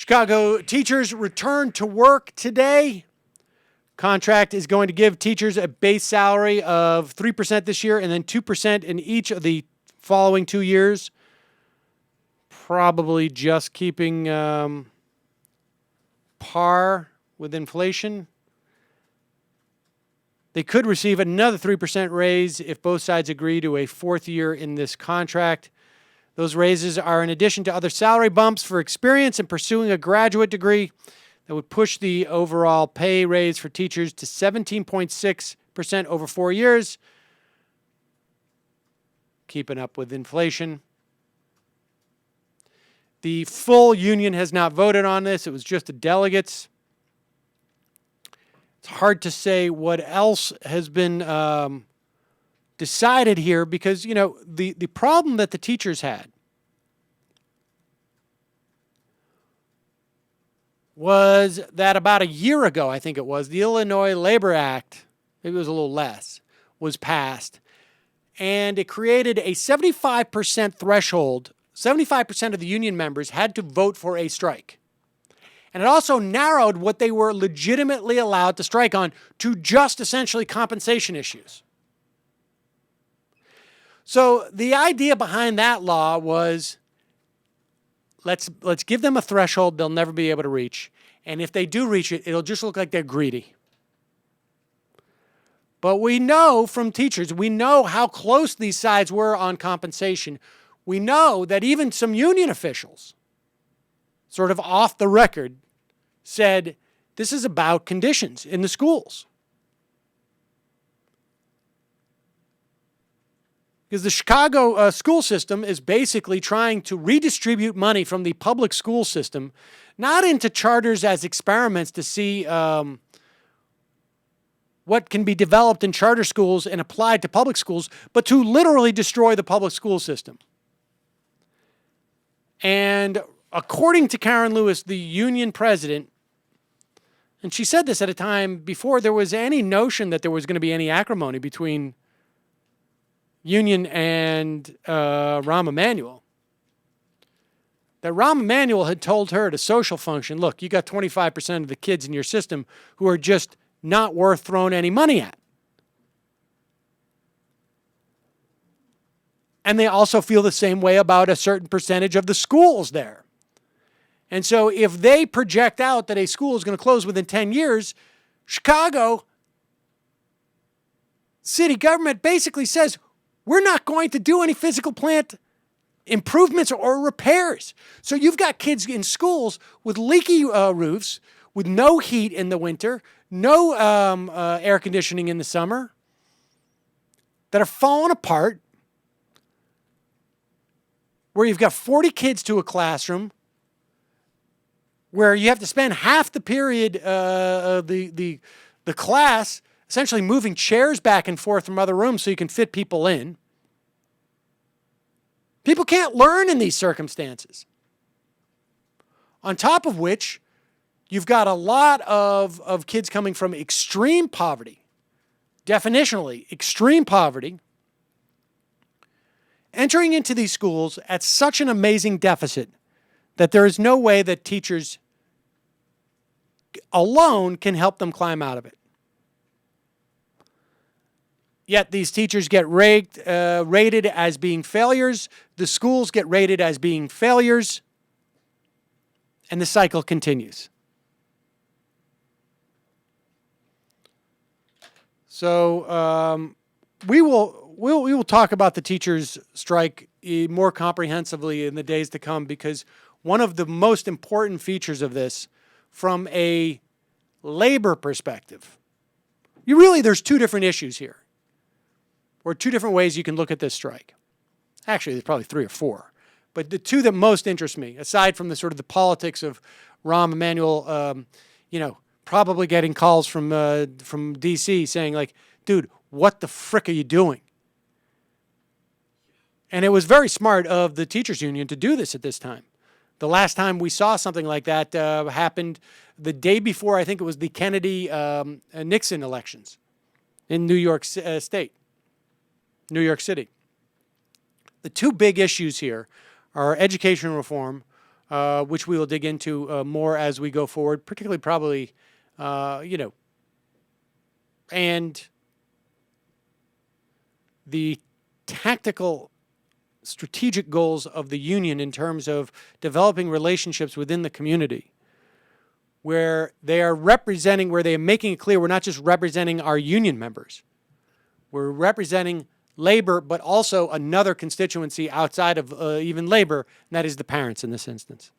Chicago teachers return to work today. Contract is going to give teachers a base salary of 3% this year and then 2% in each of the following 2 years. Probably just keeping par with inflation. They could receive another 3% raise if both sides agree to a fourth year in this contract. Those raises are in addition to other salary bumps for experience in pursuing a graduate degree that would push the overall pay raise for teachers to 17.6% over 4 years, keeping up with inflation. The full union has not voted on this. It was just the delegates. It's hard to say what else has been decided here because, you know, the problem that the teachers had was that about a year ago, I think it was, the Illinois Labor Act, maybe it was a little less, was passed. And it created a 75% threshold. 75% of the union members had to vote for a strike. And it also narrowed what they were legitimately allowed to strike on to just essentially compensation issues. So the idea behind that law was let's give them a threshold they'll never be able to reach. And if they do reach it, it'll just look like they're greedy. But we know from teachers, we know how close these sides were on compensation. We know that even some union officials, sort of off the record, said this is about conditions in the schools. Because the Chicago school system is basically trying to redistribute money from the public school system, not into charters as experiments to see what can be developed in charter schools and applied to public schools, but to literally destroy the public school system. And according to Karen Lewis, the union president, and she said this at a time before there was any notion that there was going to be any acrimony between union and Rahm Emanuel, that Rahm Emanuel had told her at a social function, look, you got 25% of the kids in your system who are just not worth throwing any money at. And they also feel the same way about a certain percentage of the schools there. And so if they project out that a school is going to close within 10 years, Chicago city government basically says, we're not going to do any physical plant improvements or repairs. So you've got kids in schools with leaky roofs, with no heat in the winter, no air conditioning in the summer, that are falling apart, where you've got 40 kids to a classroom, where you have to spend half the period of the class essentially moving chairs back and forth from other rooms so you can fit people in. People can't learn in these circumstances. On top of which, you've got a lot of kids coming from extreme poverty, definitionally extreme poverty, entering into these schools at such an amazing deficit that there is no way that teachers alone can help them climb out of it. Yet these teachers get rated as being failures. The schools get rated as being failures. And the cycle continues. So we will talk about the teachers' strike more comprehensively in the days to come, because one of the most important features of this from a labor perspective, there's two different issues here, or two different ways you can look at this strike. Actually, there's probably three or four. But the two that most interest me, aside from the sort of the politics of Rahm Emanuel, probably getting calls from D.C. saying, like, dude, what the frick are you doing? And it was very smart of the teachers union to do this at this time. The last time we saw something like that happened the day before, I think it was the Kennedy-Nixon elections in New York State, New York City. The two big issues here are education reform, which we will dig into more as we go forward, particularly probably, and the tactical strategic goals of the union in terms of developing relationships within the community where they are representing, where they are making it clear we're not just representing our union members. We're representing labor, but also another constituency outside of even labor, and that is the parents in this instance.